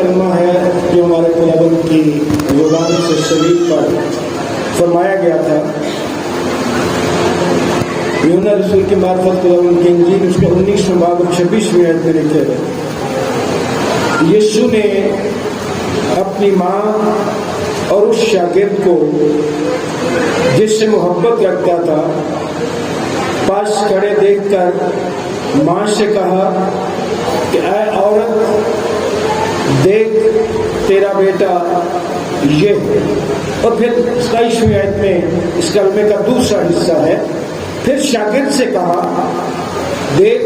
کلمہ ہے جو ہمارے خداوند کی زبان سے صلیب پر فرمایا گیا تھا۔ یوحنا رسول کی معرفت خداوند کی انجیل اس کے 19 باب 26 آیت میں لکھے ہے، یسوع نے اپنی ماں اور اس شاگرد کو جس سے محبت رکھتا تھا پاس کھڑے دیکھ کر ماں سے کہا کہ اے عورت دیکھ تیرا بیٹا یہ ہے۔ اور پھر 27ویں آیت میں اس کلمے کا دوسرا حصہ ہے، پھر شاگرد سے کہا دیکھ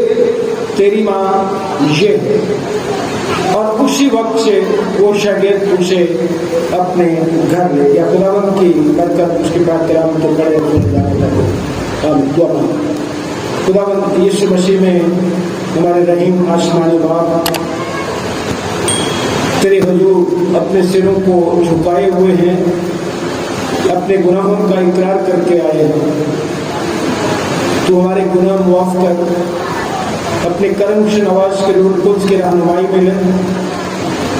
تیری ماں یہ ہے، اور اسی وقت سے وہ شاگرد اسے اپنے گھر لے گیا۔ خداوند کی برکت اس کے بعد کلام کے بڑے خداوند یسوع مسیح میں ہمارے رحیم آسمانی باپ، تیرے حضور اپنے سروں کو جھکائے ہوئے ہیں، اپنے گناہوں کا اقرار کر کے آئے ہیں۔ تو ہمارے گناہ معاف کر، اپنے کرم سے نواز کے روح القدس کی رہنمائی میں لے،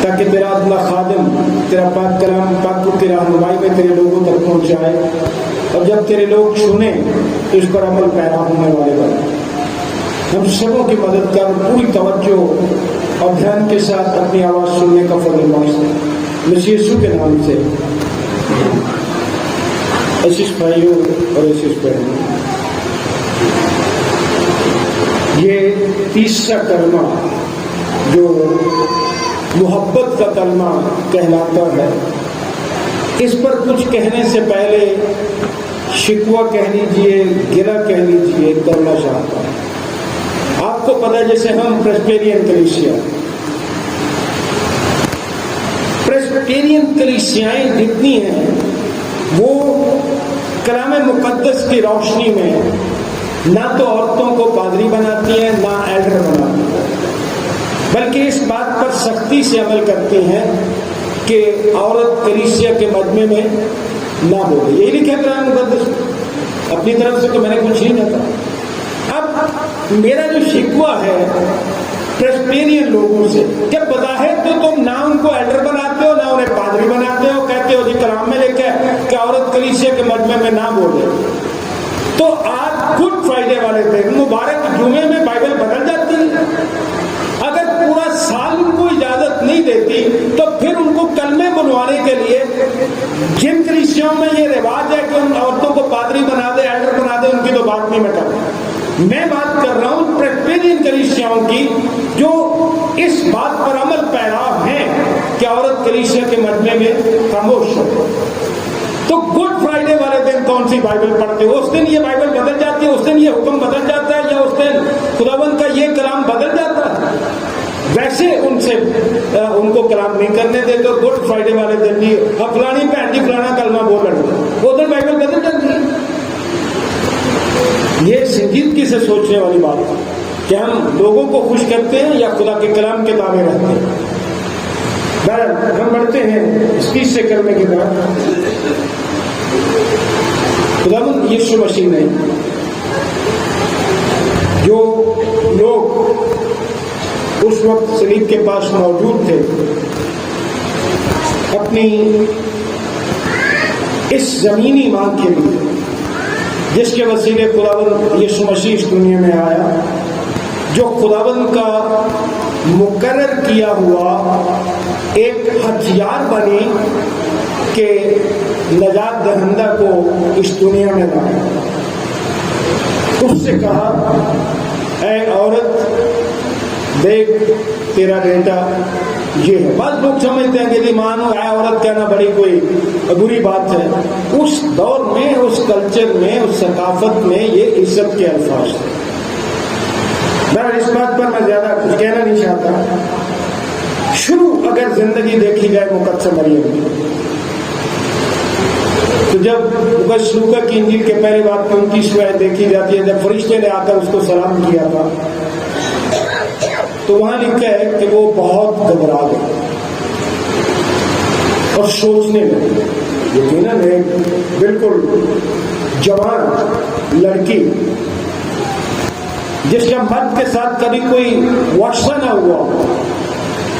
تاکہ تیرا ادنا خادم تیرا پاک کلام پاک کی رہنمائی میں تیرے لوگوں تک پہنچائے، اور جب تیرے لوگ سنیں تو اس پر عمل پیرا ہونے والے بنے۔ ہم سبوں کی مدد کر، پوری توجہ اور دھیان کے ساتھ اپنی آواز سننے کا فضل بخش، مسیح یسوع کے نام سے۔ عزیز بھائیوں اور عزیز بہنوں، یہ تیسرا کلمہ جو محبت کا کلمہ کہلاتا ہے، اس پر کچھ کہنے سے پہلے شکوہ کہہ لیجیے، گلہ کہہ لیجیے کرنا چاہتا ہوں۔ آپ کو پتہ ہے جیسے ہم پریسبیٹیرین کلیسیائیں جتنی ہیں وہ کلام مقدس کی روشنی میں نہ تو عورتوں کو پادری بناتی ہیں نہ ایلڈر بناتی ہیں، بلکہ اس بات پر سختی سے عمل کرتی ہیں کہ عورت کلیسیا کے مجمع میں نہ بولے۔ یہی لکھا کلام مقدس، اپنی طرف سے تو میں نے کچھ نہیں کہا۔ اب میرا جو شکوہ ہے پریسبیٹیرین لوگوں سے کہ بظاہر تو تم نہ ان کو ایلڈر بناتے ہو نہ انہیں پادری بناتے ہو، کہتے ہو جی کلام میں لکھا ہے کہ عورت کلیسیا کے مجمع میں نہ بولے، تو آج گڈ فرائیڈے والے دن مبارک جمعے میں بائبل بدل جاتی ہے۔ اگر پورا سال ان کو اجازت نہیں دیتی تو پھر ان کو کلمے بنوانے کے لیے جن کلیسیاؤں میں یہ رواج ہے کہ ان عورتوں کو پادری بنا دے، ایلڈر بنا دے، ان کی تو بات نہیں میں کر رہا۔ میں بات کر رہا ہوں پریسبیٹیرین کلیسیاؤں کی جو اس بات پر عمل پیرا ہیں کہ عورت کلیسیا کے مجمع میں خاموش ہو۔ تو گڈ فرائیڈے والے دن کون سی بائبل پڑھتے ہو؟ اس دن یہ بائبل بدل جاتی ہے، اس دن یہ حکم بدل جاتا ہے، یا اس دن خداوند کا یہ کلام بدل جاتا ہے؟ ویسے ان کو کلام نہیں کرنے دیتے، گڈ فرائیڈے والے دن جی فلانی بہن جی فلانا کلمہ بول رہے، وہ دن بائبل بدل جاتی ہے۔ یہ سنجیدگی سے سوچنے والی بات ہے کہ ہم لوگوں کو خوش کرتے ہیں یا خدا کے کلام کے تابع رہتے ہیں۔ بہرحال ہم بڑھتے ہیں اس تیسرے کلمے کے بعد۔ خداوند یسوع مسیح نے جو لوگ اس وقت صلیب کے پاس موجود تھے اپنی اس زمینی مانگ کے لیے جس کے وسیلے خداوند یسوع مسیح اس دنیا میں آیا، جو خداوند کا مقرر کیا ہوا ایک ہتھیار بنی کہ نجات دہندہ کو اس دنیا میں لائے، اس سے کہا اے عورت دیکھ تیرا بیٹا یہ ہے۔ بعض لوگ سمجھتے ہیں کہ جی مانو اے عورت کہنا بڑی کوئی بری بات ہے۔ اس دور میں، اس کلچر میں، اس ثقافت میں یہ عزت کے الفاظ تھے۔ بہرحال اس بات پر میں زیادہ کچھ کہنا نہیں چاہتا۔ شروع اگر زندگی دیکھی جائے مقدسہ مریم کی، تو جب لوکا کی انجیل کے پہلے باب کی 29 آیت دیکھی جاتی ہے، جب فرشتے نے آ کر اس کو سلام کیا تھا تو وہاں لکھا ہے کہ وہ بہت گھبرا گئی اور سوچنے لگی۔ یقیناً ایک بالکل جوان لڑکی جس کا مرد کے ساتھ کبھی کوئی واقعہ نہ ہوا،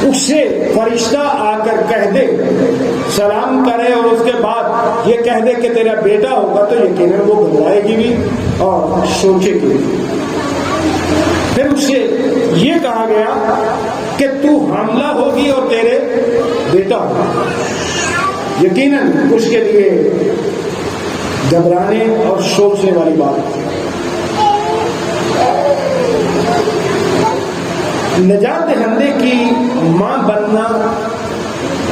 اسے فرشتہ آ کر کہہ دے، سلام کرے اور اس کے بعد یہ کہہ دے کہ تیرا بیٹا ہوگا، تو یقیناً وہ گھبرائے گی بھی اور سوچے گی۔ پھر اسے یہ کہا گیا کہ تو حاملہ ہوگی اور تیرے بیٹا ہوگا۔ یقیناً اس کے لیے گھبرانے اور سوچنے والی بات۔ نجات دہندے کی ماں بننا،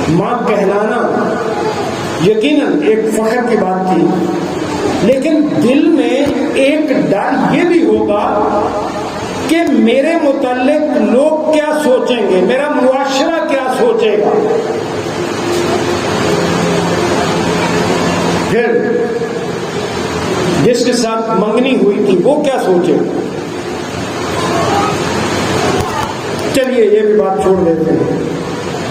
ماں کہلانا یقیناً ایک فخر کی بات تھی، لیکن دل میں ایک ڈر یہ بھی ہوگا کہ میرے متعلق لوگ کیا سوچیں گے، میرا معاشرہ کیا سوچے گا۔ پھر جس کے ساتھ منگنی ہوئی تھی وہ کیا سوچے گا۔ چلیے یہ بھی بات چھوڑ دیتے ہیں۔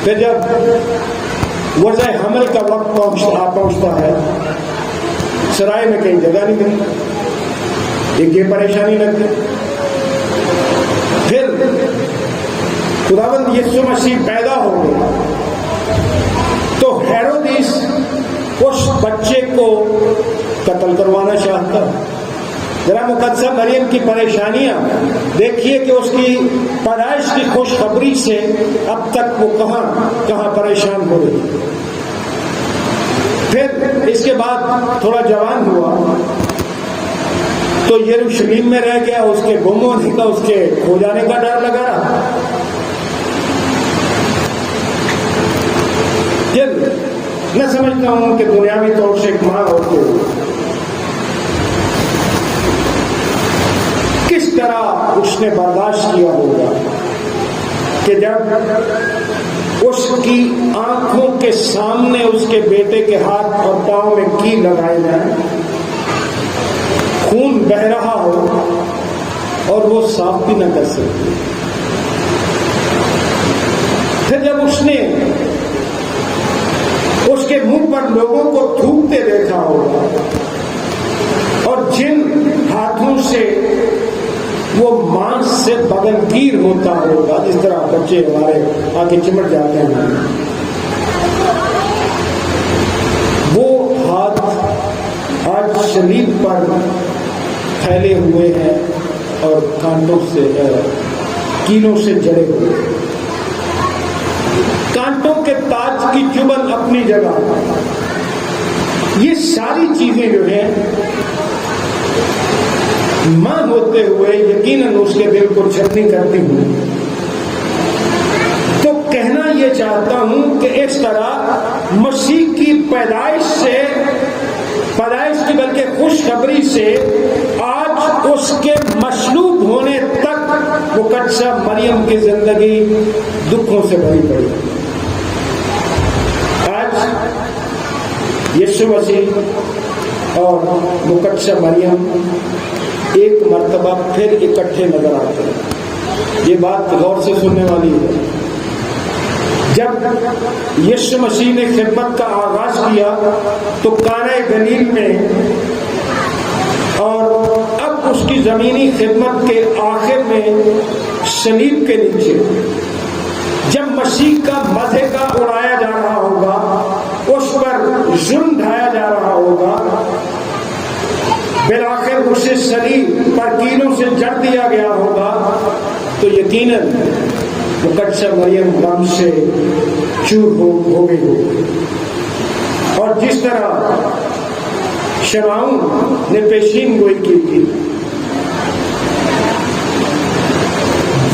پھر جب وضع حمل کا وقت پہنچتا ہے، سرائے میں کہیں جگہ نہیں ملتی، ایک یہ پریشانی لگتی۔ پھر خداوند یسوع مسیح پیدا ہو گئے تو ہیرودیس اس بچے کو قتل کروانا چاہتا۔ ذرا مقدسہ مریم کی پریشانیاں دیکھیے کہ اس کی پیدائش کی خوشخبری سے اب تک وہ کہاں کہاں پریشان ہو رہی۔ پھر اس کے بعد تھوڑا جوان ہوا تو یروشلم میں رہ گیا، اس کے گم ہونے کا، اس کے کھو جانے کا ڈر لگا رہا۔ میں سمجھتا ہوں کہ دنیاوی طور سے ایک ماں ہوتے ہوئے کس طرح اس نے برداشت کیا ہوگا کہ جب اس کی آنکھوں کے سامنے اس کے بیٹے کے ہاتھ اور پاؤں میں کیل لگائے جائیں، خون بہ رہا ہو اور وہ صاف بھی نہ کر سکے۔ پھر جب اس نے اس کے منہ پر لوگوں کو تھوکتے دیکھا ہوگا اور جن ہاتھوں سے وہ مانس سے بدنگیر ہوتا ہوگا، جس طرح بچے ہمارے آگے چمٹ جاتے ہیں، وہ ہاتھ آج صلیب پر پھیلے ہوئے ہیں اور کانٹوں سے کیلوں سے جڑے ہوئے ہیں، کانٹوں کے تاج کی چبھن اپنی جگہ۔ یہ ساری چیزیں جو ہیں ماں ہوتے ہوئے یقیناً اس کے دل کو چھلنی کرتی ہوں۔ تو کہنا یہ چاہتا ہوں کہ اس طرح مسیح کی پیدائش کی بلکہ خوشخبری سے آج اس کے مصلوب ہونے تک مقدسہ مریم کی زندگی دکھوں سے بھری پڑی۔ آج یسوع مسیح اور مقدسہ مریم ایک مرتبہ پھر اکٹھے نظر آتے ہیں۔ یہ بات غور سے سننے والی ہے۔ جب یسوع مسیح نے خدمت کا آغاز کیا تو قانہ گلیل میں، اور اب اس کی زمینی خدمت کے آخر میں صلیب کے نیچے جب مسیح کا مزے کا اڑایا جا رہا ہوگا، اس پر ظلم ڈھایا جا رہا ہوگا، بالآخر اسے صلیب پر کیلوں سے جڑ دیا گیا ہوگا، تو یقیناً مقدسہ مریم غم سے چور ہو گئی ہوگی۔ اور جس طرح شمعون نے پیشین گوئی کی تھی،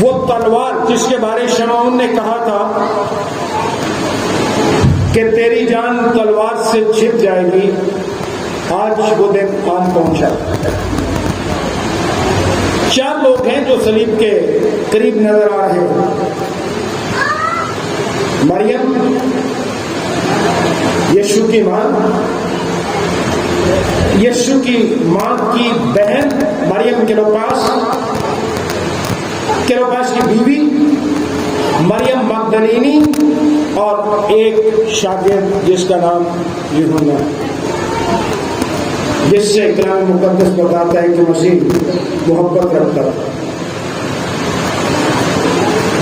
وہ تلوار جس کے بارے شمعون نے کہا تھا کہ تیری جان تلوار سے چھپ جائے گی، آج وہ دن آن پہنچا۔ 4 لوگ ہیں جو صلیب کے قریب نظر آ رہے ہیں۔ مریم، یسوع کی ماں، یسوع کی ماں کی بہن مریم کلوپاس کی بیوی مریم مگدلینی، اور ایک شاگرد جس کا نام یوحنا، جس سے کلام مقدس بتاتا ہے کہ مسیح محبت رکھتا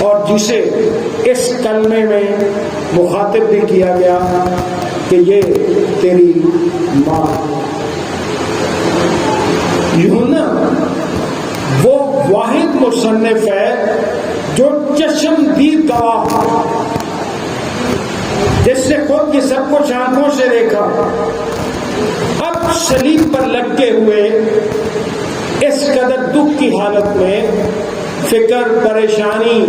اور جسے اس کلمے میں مخاطب بھی کیا گیا کہ یہ تیری ماں. یوحنا وہ واحد مصنف ہے جو چشمدید گواہ، جس نے خود یہ سب کچھ آنکھوں سے دیکھا، اب صلیب پر لٹکے ہوئے اس قدر دکھ کی حالت میں، فکر، پریشانی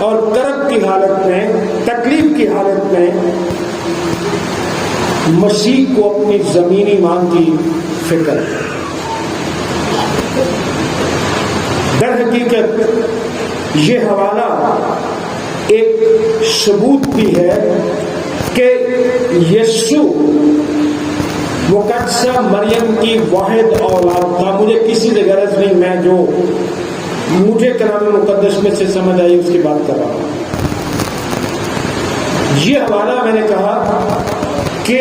اور کرب کی حالت میں، تکلیف کی حالت میں مسیح کو اپنی زمینی ماں کی فکر. در حقیقت یہ حوالہ ایک ثبوت بھی ہے کہ یسوع مقدسہ مریم کی واحد اولاد تھا. مجھے کسی سے غرض نہیں، میں جو مجھے کلام مقدس میں سے سمجھ آئی اس کی بات کر رہا ہوں. یہ حوالہ میں نے کہا کہ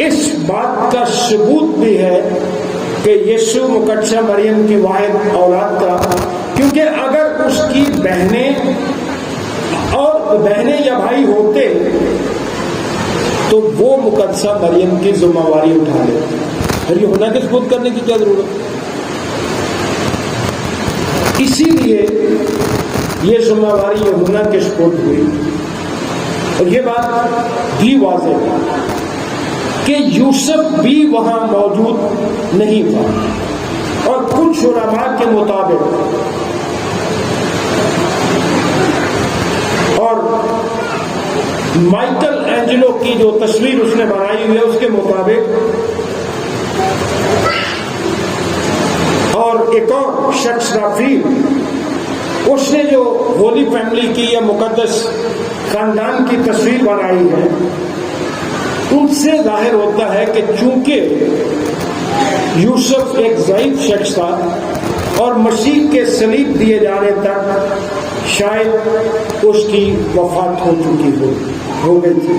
اس بات کا ثبوت بھی ہے کہ یسوع مقدسہ مریم کی واحد اولاد تھا، کیونکہ اگر اس کی بہنیں یا بھائی ہوتے تو وہ مقدسہ مریم کی ذمہ داری اٹھا لیتے. پھر یوحنا کے ثبوت کرنے کی کیا ضرورت؟ اسی لیے یہ ذمہ داری یوحنا کے سپرد ہوئی. اور یہ بات بھی واضح ہے کہ یوسف بھی وہاں موجود نہیں تھا، اور کچھ علماء کے مطابق اور مائیکل اینجلو کی جو تصویر اس نے بنائی ہوئی ہے اس کے مطابق، اور ایک اور شخص رافیل، اس نے جو ہولی فیملی کی یا مقدس خاندان کی تصویر بنائی ہے، ان سے ظاہر ہوتا ہے کہ چونکہ یوسف ایک ضعیف شخص تھا اور مسیح کے صلیب دیے جانے تک شاید اس کی وفات ہو چکی ہو گئی تھی.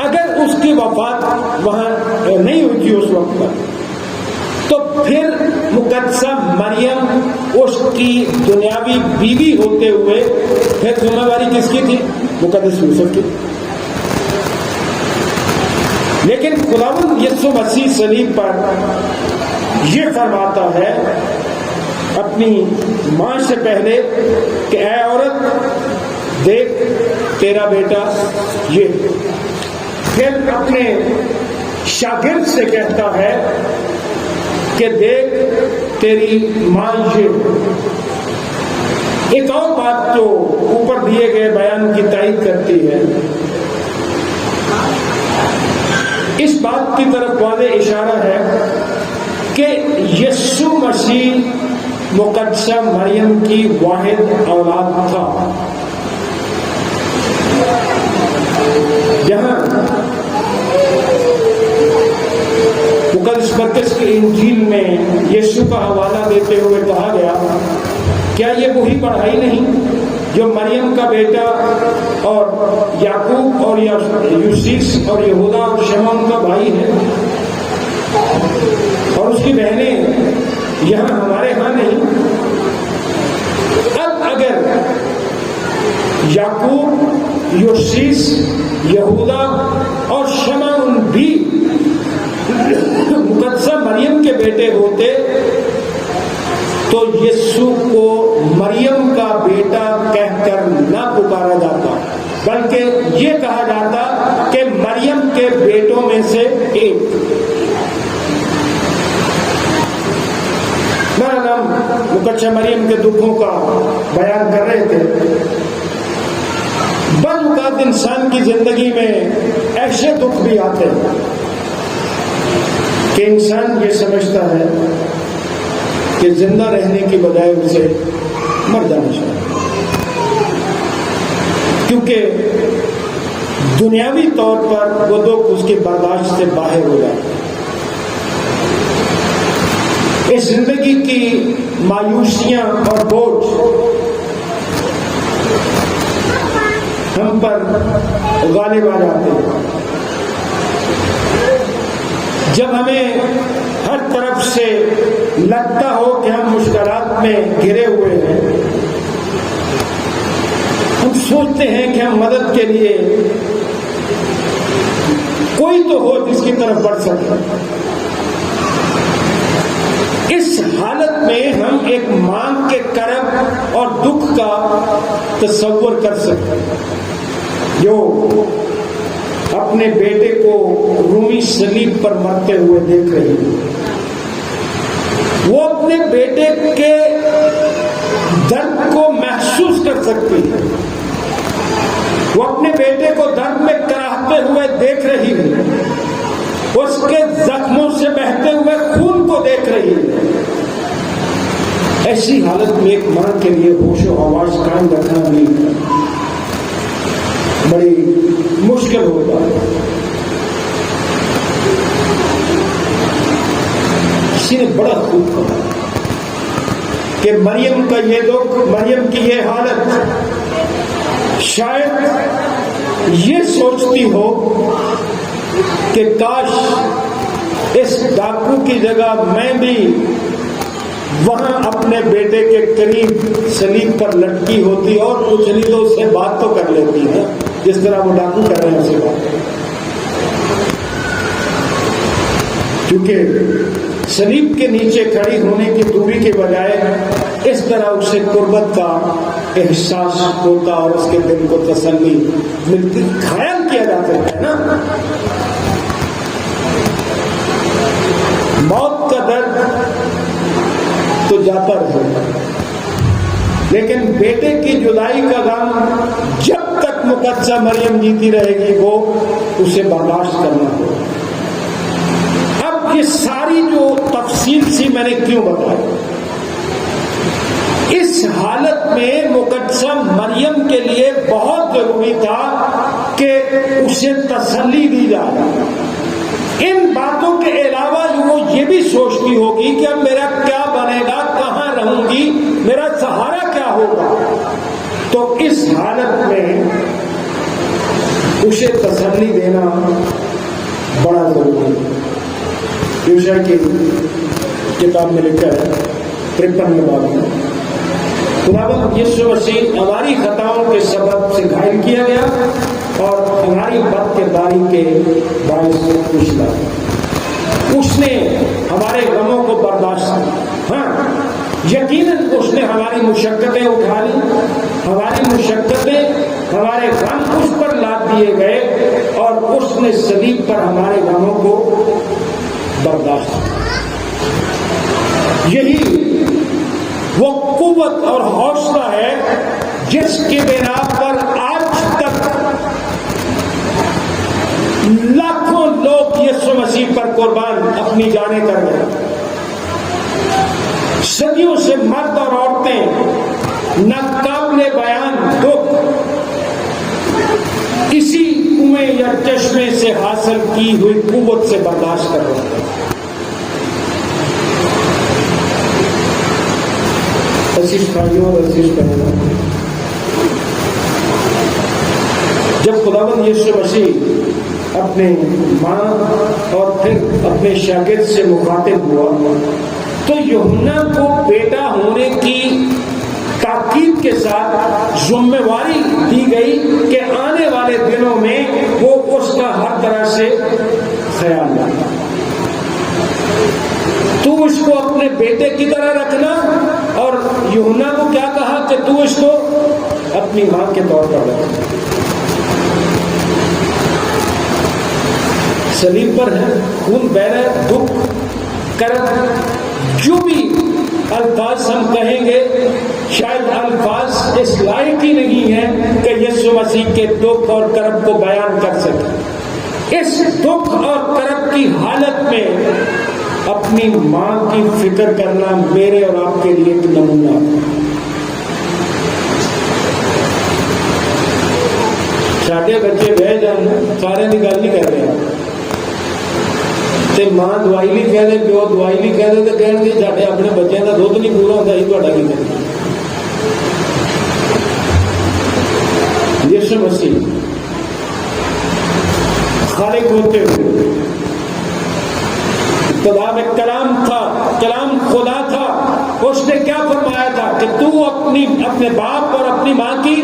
اگر اس کی وفات وہاں نہیں ہوئی تھی اس وقت پر، تو پھر مقدسہ مریم اس کی دنیاوی بیوی ہوتے ہوئے پھر ذمہ داری کس کی تھی؟ مقدس یوسف کی. لیکن خداوند یسوع مسیح صلیب پر یہ فرماتا ہے اپنی ماں سے پہلے کہ اے عورت دیکھ تیرا بیٹا. یہ پھر اپنے شاگرد سے کہتا ہے کہ دیکھ تیری ماں. یہ ایک اور بات جو اوپر دیے گئے بیان کی تائید کرتی ہے، اس بات کی طرف واضح اشارہ ہے کہ یسوع مسیح مقدسہ مریم کی واحد اولاد تھا. جہاں مقدس مرکز کی انجیل میں یسوع کا حوالہ دیتے ہوئے کہا گیا، کیا یہ وہی پڑھائی نہیں جو مریم کا بیٹا اور یعقوب اور یوسیس اور یہودا اور شمعون کا بھائی ہے، اور اس کی بہنیں یہاں ہمارے ہاں نہیں؟ اب اگر یعقوب، یوسیس، یہودا اور شمعون بھی مقدسہ مریم کے بیٹے ہوتے تو یسوع کو مریم کا بیٹا کہہ کر نہ پکارا جاتا، بلکہ یہ کہا جاتا کہ مریم کے بیٹوں میں سے ایک. ہم مقدسہ مریم کے دکھوں کا بیان کر رہے تھے. بعض اوقات انسان کی زندگی میں ایسے دکھ بھی آتے ہیں کہ انسان یہ سمجھتا ہے کہ زندہ رہنے کی بجائے اسے مر جانا چاہیے، کیونکہ دنیاوی طور پر وہ دکھ اس کی برداشت سے باہر ہو جاتے ہیں. اس زندگی کی مایوسیاں اور بوجھ ہم پر غالب آ جاتے ہیں. جب ہمیں ہر طرف سے لگتا ہو کہ ہم مشکلات میں گھرے ہوئے ہیں، سوچتے ہیں کہ ہم مدد کے لیے کوئی تو ہو جس کی طرف بڑھ سکے. اس حالت میں ہم ایک ماں کے کرب اور دکھ کا تصور کر سکتے ہیں جو اپنے بیٹے کو رومی صلیب پر مرتے ہوئے دیکھ رہی ہے. وہ اپنے بیٹے کے درد کو محسوس کر سکتی ہے. وہ اپنے بیٹے کو درد میں کراہتے ہوئے دیکھ رہی ہے. اس کے زخموں سے بہتے ہوئے خون کو دیکھ رہی ہے. ایسی حالت میں ایک ماں کے لیے ہوش و حواس قائم رکھنا بھی بڑی مشکل ہوتا ہے. کسی نے بڑا خوب کہا کہ مریم کا یہ دکھ، مریم کی یہ حالت شاید یہ سوچتی ہو کہ کاش اس ڈاکو کی جگہ میں بھی وہاں اپنے بیٹے کے قریب صلیب پر لٹکی ہوتی اور کچھ نہیں تو اس سے بات تو کر لیتی ہے جس طرح وہ ڈاکو کر رہے ہیں اسے بات. کیونکہ صلیب کے نیچے کھڑی ہونے کی دوری کے بجائے اس طرح اسے قربت کا احساس ہوتا اور اس کے دل کو تسلی ملتی. خیال کیا جا سکتا ہے نا موت کا درد تو جاتا رہے لیکن بیٹے کی جدائی کا غم جب تک مقدسہ مریم جیتی رہے گی وہ اسے برداشت کرنا ہوگا. اب یہ ساری جو تفصیل سی میں نے کیوں بتائی، اس حالت میں مقدسہ مریم کے لیے بہت ضروری تھا کہ اسے تسلی دی جائے. ان باتوں کے علاوہ وہ یہ بھی سوچتی ہوگی کہ اب میرا کیا بنے گا، کہاں رہوں گی، میرا سہارا کیا ہوگا. تو اس حالت میں اسے تسلی دینا بڑا ضروری ہے. یوشع کی کتاب میں لکھا ہے 53 باب میں خداوند یسوع مسیح ہماری خطاؤں کے سبب سے گھائل کیا گیا اور ہماری بد کرداری کے باعث خوش لایا. اس نے ہمارے غموں کو برداشت کیا. ہاں یقیناً اس نے ہماری مشقتیں اٹھا لی، ہماری مشقتیں، ہمارے غم اس پر لاد دیے گئے اور اس نے صلیب پر ہمارے غموں کو برداشت کیا. یہی وہ قوت اور حوصلہ ہے جس کی بنا پر آج تک لاکھوں لوگ یسوع مسیح پر قربان اپنی جانیں کر گئے. صدیوں سے مرد اور عورتیں ناقابل بیان دکھ اسی کنویں یا چشمے سے حاصل کی ہوئی قوت سے برداشت کر رہے ہیں. عزیز بھائیوں اور عزیز بہنوں، جب خداوند یسوع مسیح اپنے ماں اور پھر اپنے شاگرد سے مخاطب ہوا تو یوحنا کو بیٹا ہونے کی تاکید کے ساتھ ذمہ داری دی گئی کہ آنے والے دنوں میں وہ اس کا ہر طرح سے خیال رکھنا. تو اس کو اپنے بیٹے کی طرح رکھنا اور یوحنا کو کیا کہا کہ تو اس کو اپنی ماں کے طور پر رکھنا. صلیب پر ہے، خون بہ رہا ہے، دکھ کرب، جو بھی الفاظ ہم کہیں گے شاید الفاظ اس لائق ہی نہیں ہے کہ یسوع مسیح کے دکھ اور کرب کو بیان کر سکے. اس دکھ اور کرب کی حالت میں اپنی ماں کی فکر کرنا میرے اور آپ کے لیے ایک نمونہ. ساڈے بچے بہ جان سارے کی گل نہیں کر رہے تے ماں دوائی نہیں کہہ دے، پیو دوائی نہیں کہہ دے تو کہن گے ساڈے اپنے بچوں کا دودھ نہیں پورا ہوتا، یہ تہاڈا کی کرنا. یسوع مسیح خالق ہوتے ہوئے ابتدا میں کلام تھا، کلام خدا تھا. اس نے کیا فرمایا تھا کہ تو اپنے باپ اور اپنی ماں کی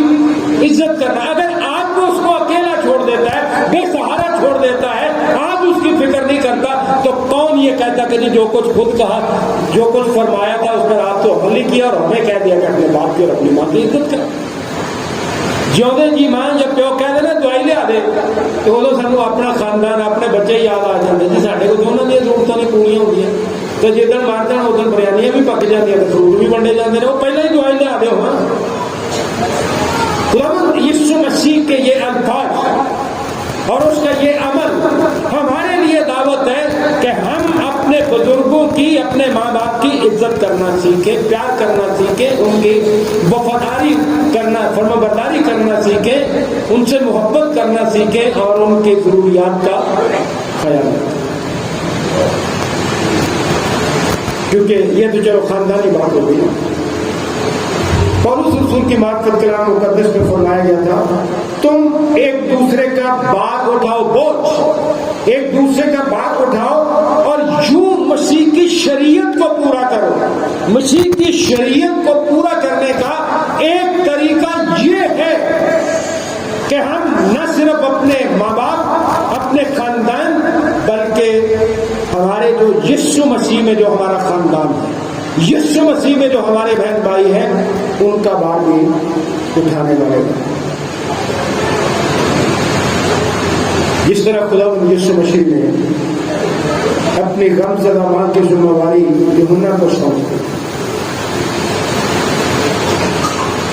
عزت کرنا. اگر آج وہ اس کو اکیلا چھوڑ دیتا ہے, بے سہارا چھوڑ دیتا ہے, آج اس کی فکر نہیں کرتا, تو کون یہ کہتا کہ جی جو کچھ خود کہا, جو کچھ فرمایا تھا اس پر آپ تو عمل نہیں کیا, اور ہمیں کہہ دیا کہ اپنے باپ کی اور اپنی ماں کی عزت کر. جیوں جی ماں جب پیو کہہ دے نا دوائی لیا دے, تو ادو سانو اپنا خاندان اپنے بچے یاد آ جاتے جی سارے کو دونوں دیا ضرورتیں نہیں پوریاں ہوتی ہیں. تو جدن مارتے ہیں ادھر بریانیاں بھی پک جاتی ہیں, فروٹ بھی ونڈے جاتے ہیں, وہ پہلے ہی دوائی لیا دے ہو. یسوع مسیح کے یہ الفاظ اور اس کا یہ عمل ہمارے لیے دعوت ہے کہ ہم اپنے بزرگوں کی, اپنے ماں باپ کی عزت کرنا سیکھیں, پیار کرنا سیکھیں, ان کی وفاداری کرنا, فرمانبرداری کرنا سیکھیں, ان سے محبت کرنا سیکھیں اور ان کی ضروریات کا خیال رکھیں. کیونکہ یہ تو چلو خاندانی بات ہوگی. پولس رسول کی معرفت کلام مقدس میں فرمایا گیا تھا, تم ایک دوسرے کا بار اٹھاؤ, بوجھ ایک دوسرے کا بار اٹھاؤ, اور یوں مسیح کی شریعت کو پورا کرو. مسیح کی شریعت کو پورا کرنے کا ایک طریقہ یہ ہے کہ ہم نہ صرف اپنے ماں باپ, اپنے خاندان, بلکہ ہمارے جو یسوع مسیح میں جو ہمارا خاندان ہے, یسوع مسیح میں جو ہمارے بہن بھائی ہیں, ان کا بار بھی اٹھانے والے ہیں. جس طرح خدا یسوع مسیح نے اپنی غم زدہ ماں کی ذمہ داری یوحنا کو سونپ دی.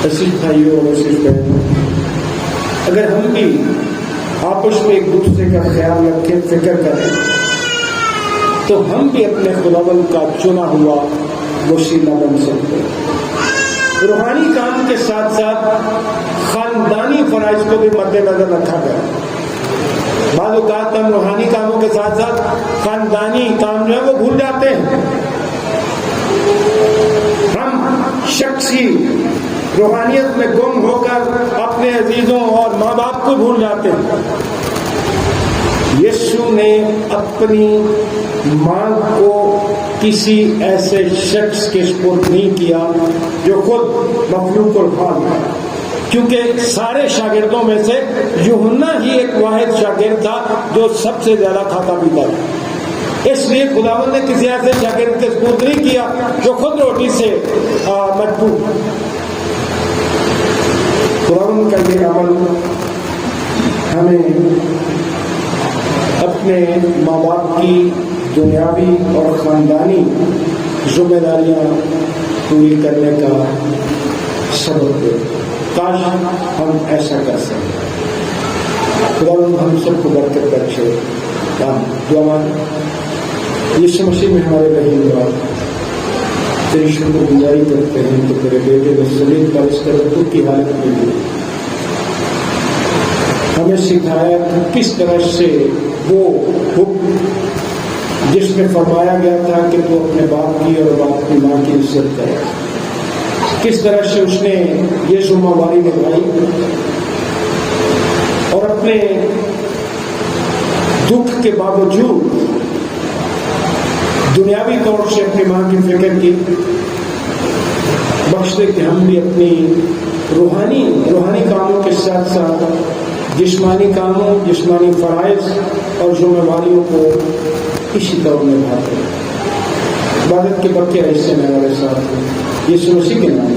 ایسی بھائیوں اور ایسی بہنوں, اگر ہم بھی آپس میں ایک دوسرے کا خیال رکھیں, فکر کریں, تو ہم بھی اپنے خداوند کا چنا ہوا وسیلہ بن سکتے ہیں. روحانی کام کے ساتھ ساتھ خاندانی فرائض کو بھی مد نظر رکھا گیا. بعض اوقات ہم روحانی کاموں کے ساتھ ساتھ خاندانی کام جو ہے وہ بھول جاتے ہیں. ہم شخصی روحانیت میں گم ہو کر اپنے عزیزوں اور ماں باپ کو بھول جاتے ہیں. یسوع نے اپنی ماں کو کسی ایسے شخص کے سپرد نہیں کیا جو خود مخلوق الحال تھا, کیونکہ سارے شاگردوں میں سے یوحنا ہی ایک واحد شاگرد تھا جو سب سے زیادہ کھاتا پیتا تھا. اس لیے خداوند نے کسی ایسے شاگرد کے سپرد نہیں کیا جو خود روٹی سے مجبور. خداوند کا یہ عمل ہمیں اپنے ماں باپ کی دنیاوی اور خاندانی ذمہ داریاں پوری کرنے کا سبب دے. کاش ہم ایسا کر سکیں. خداوند ہم سب کو برکت بخشے. دعا یسوع مسیح میں ہمارے رحیم بات, تیری شکر گزاری کرتے ہیں کہ تیرے بیٹے نے صلیب پر اس تردد کی حالت میں بھی ہمیں سکھایا کہ کس طرح سے وہ حکم جس میں فرمایا گیا تھا کہ تو اپنے باپ کی اور باپ کی ماں کی عزت کرے, کس طرح سے اس نے یہ ذمہ داری نبھائی اور اپنے دکھ کے باوجود دنیاوی طور سے اپنی ماں کی فکر کی. بخش دے کہ ہم بھی اپنی روحانی کاموں کے ساتھ ساتھ جسمانی کاموں, جسمانی فرائض اور ذمہ داریوں کو اسی طور نبھاتے ہیں. عبادت کے بقیہ حصے میں ہمارے ساتھ یسوع مسیح کے نام